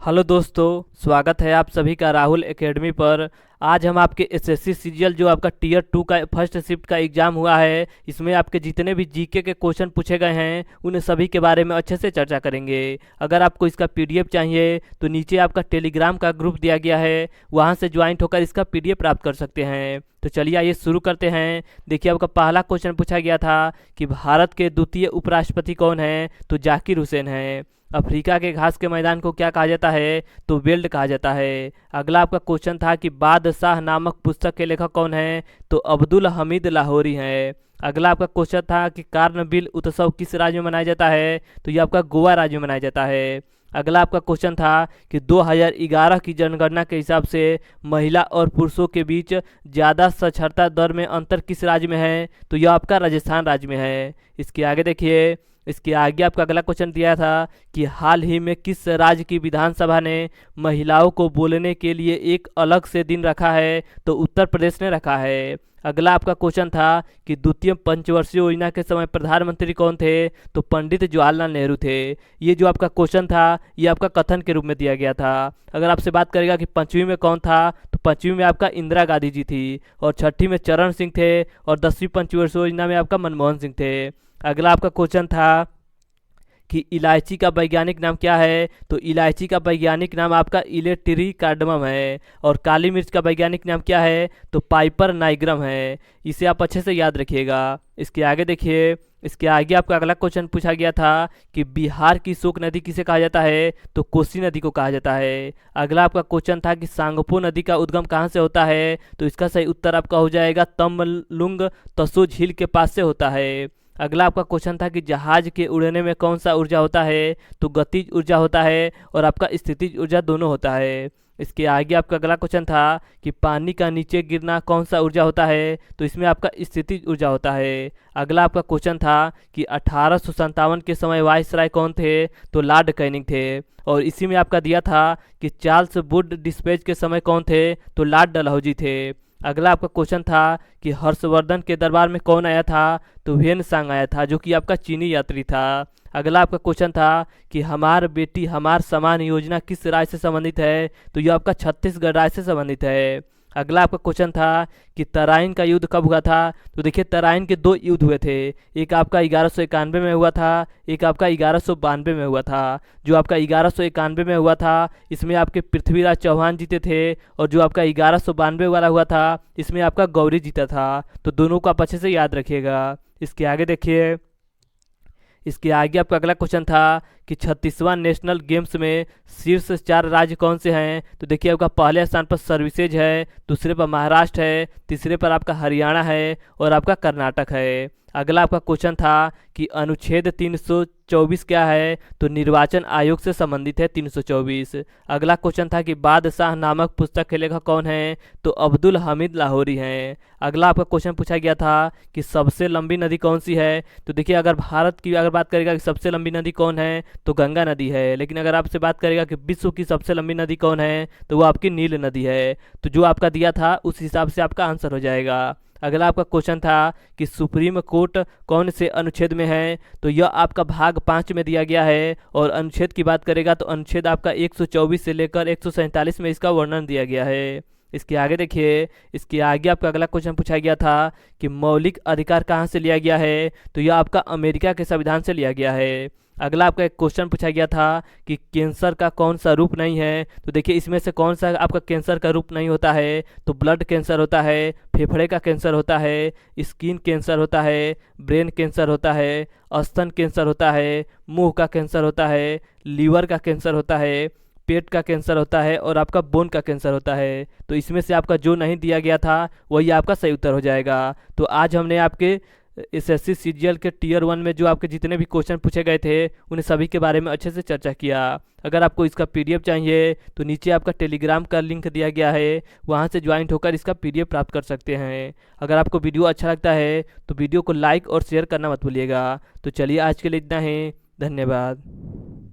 Hello दोस्तों, स्वागत है आप सभी का राहुल एकेडमी पर। आज हम आपके एसएससी सीजीएल जो आपका टीयर 2 का फर्स्ट शिफ्ट का एग्ज़ाम हुआ है, इसमें आपके जितने भी जीके के क्वेश्चन पूछे गए हैं उन सभी के बारे में अच्छे से चर्चा करेंगे। अगर आपको इसका पीडीएफ चाहिए तो नीचे आपका टेलीग्राम का ग्रुप दिया गया है, वहां से ज्वाइन होकर इसका पीडीएफ प्राप्त कर सकते हैं। तो चलिए आइए शुरू करते हैं। देखिए, आपका पहला क्वेश्चन पूछा गया था कि भारत के द्वितीय उपराष्ट्रपति कौन है, तो जाकिर हुसैन है। अफ्रीका के घास के मैदान को क्या कहा जाता है, तो वेल्ड कहा जाता है। अगला आपका क्वेश्चन था कि बादशाह नामक पुस्तक के लेखक कौन है, तो अब्दुल हमीद लाहौरी हैं। अगला आपका क्वेश्चन था कि कार्नबिल उत्सव किस राज्य में मनाया जाता है, तो ये आपका गोवा राज्य में मनाया जाता है। अगला आपका क्वेश्चन था कि 2011 की जनगणना के हिसाब से महिला और पुरुषों के बीच ज़्यादा साक्षरता दर में अंतर किस राज्य में है, तो यह आपका राजस्थान राज्य में है। इसके आगे देखिए, इसके आगे आपका अगला क्वेश्चन दिया था कि हाल ही में किस राज्य की विधानसभा ने महिलाओं को बोलने के लिए एक अलग से दिन रखा है, तो उत्तर प्रदेश ने रखा है। अगला आपका क्वेश्चन था कि द्वितीय पंचवर्षीय योजना के समय प्रधानमंत्री कौन थे, तो पंडित जवाहरलाल नेहरू थे। ये जो आपका क्वेश्चन था ये आपका कथन के रूप में दिया गया था। अगर आपसे बात करेगा कि पांचवी में कौन था, तो पांचवी में आपका इंदिरा गांधी जी थी, और छठी में चरण सिंह थे, और 10वीं पंचवर्षीय योजना में आपका मनमोहन सिंह थे। अगला आपका क्वेश्चन था कि इलायची का वैज्ञानिक नाम क्या है, तो इलायची का वैज्ञानिक नाम आपका इलेक्ट्री कार्डमम है। और काली मिर्च का वैज्ञानिक नाम क्या है, तो पाइपर नाइग्रम है। इसे आप अच्छे से याद रखिएगा। इसके आगे देखिए, इसके आगे आपका अगला क्वेश्चन पूछा गया था कि बिहार की शोक नदी किसे कहा जाता है, तो कोसी नदी को कहा जाता है। अगला आपका क्वेश्चन था कि सांगपो नदी का उद्गम कहाँ से होता है, तो इसका सही उत्तर आपका हो जाएगा तमलुंग तसो झील के पास से होता है। अगला आपका क्वेश्चन था कि जहाज के उड़ने में कौन सा ऊर्जा होता है, तो गतिज ऊर्जा होता है, और आपका स्थितिज ऊर्जा दोनों होता है। इसके आगे आपका अगला क्वेश्चन था कि पानी का नीचे गिरना कौन सा ऊर्जा होता है, तो इसमें आपका स्थितिज ऊर्जा होता है। अगला आपका क्वेश्चन था कि 1857 के समय वायसराय कौन थे, तो लॉर्ड कैनिंग थे। और इसी में आपका दिया था कि चार्ल्स वुड डिस्पैच के समय कौन थे, तो लॉर्ड डलहौजी थे। अगला आपका क्वेश्चन था कि हर्षवर्धन के दरबार में कौन आया था, तो ह्वेन सांग आया था, जो कि आपका चीनी यात्री था। अगला आपका क्वेश्चन था कि हमार बेटी हमार समान योजना किस राज्य से संबंधित है, तो यह आपका छत्तीसगढ़ राज्य से संबंधित है। अगला आपका क्वेश्चन था कि तराइन का युद्ध कब हुआ था, तो देखिए तराइन के दो युद्ध हुए थे। एक आपका 1191 में हुआ था, एक आपका 1192 में हुआ था। जो आपका 1191 में हुआ था इसमें आपके पृथ्वीराज चौहान जीते थे, और जो आपका 1192 वाला हुआ था इसमें आपका गौरी जीता था। तो दोनों को आप अच्छे से याद रखिएगा। इसके आगे देखिए, इसके आगे आपका अगला क्वेश्चन था कि 36वां नेशनल गेम्स में शीर्ष 4 राज्य कौन से हैं, तो देखिए आपका पहले स्थान पर सर्विसेज है, दूसरे पर महाराष्ट्र है, तीसरे पर आपका हरियाणा है, और आपका कर्नाटक है। अगला आपका क्वेश्चन था कि अनुच्छेद 324 क्या है, तो निर्वाचन आयोग से संबंधित है 324। अगला क्वेश्चन था कि बादशाह नामक पुस्तक के लेखक कौन है, तो अब्दुल हमीद लाहौरी हैं। अगला आपका क्वेश्चन पूछा गया था कि सबसे लंबी नदी कौन सी है, तो देखिए अगर भारत की अगर बात करेगा कि सबसे लंबी नदी कौन है, तो गंगा नदी है। लेकिन अगर आपसे बात करेगा कि विश्व की सबसे लंबी नदी कौन है, तो वो आपकी नील नदी है। तो जो आपका दिया था उस हिसाब से आपका आंसर हो जाएगा। अगला आपका क्वेश्चन था कि सुप्रीम कोर्ट कौन से अनुच्छेद में है, तो यह आपका भाग 5 में दिया गया है। और अनुच्छेद की बात करेगा तो अनुच्छेद आपका 124 से लेकर 147 में इसका वर्णन दिया गया है। इसके आगे देखिए, इसके आगे आपका अगला क्वेश्चन पूछा गया था कि मौलिक अधिकार कहाँ से लिया गया है, तो यह आपका अमेरिका के संविधान से लिया गया है। अगला आपका एक क्वेश्चन पूछा गया था कि कैंसर का कौन सा रूप नहीं है, तो देखिए इसमें से कौन सा आपका कैंसर का रूप नहीं होता है, तो ब्लड कैंसर होता है, फेफड़े का कैंसर होता है, स्किन कैंसर होता है, ब्रेन कैंसर होता है, स्तन कैंसर होता है, मुंह का कैंसर होता है, लीवर का कैंसर होता है, पेट का कैंसर होता है, और आपका बोन का कैंसर होता है। तो इसमें से आपका जो नहीं दिया गया था वही आपका सही उत्तर हो जाएगा। तो आज हमने आपके एसएससी सीजीएल के टीयर 1 में जो आपके जितने भी क्वेश्चन पूछे गए थे उन सभी के बारे में अच्छे से चर्चा किया। अगर आपको इसका पीडीएफ चाहिए तो नीचे आपका टेलीग्राम का लिंक दिया गया है, वहां से ज्वाइन होकर इसका पीडीएफ प्राप्त कर सकते हैं। अगर आपको वीडियो अच्छा लगता है तो वीडियो को लाइक और शेयर करना मत भूलिएगा। तो चलिए आज के लिए इतना ही, धन्यवाद।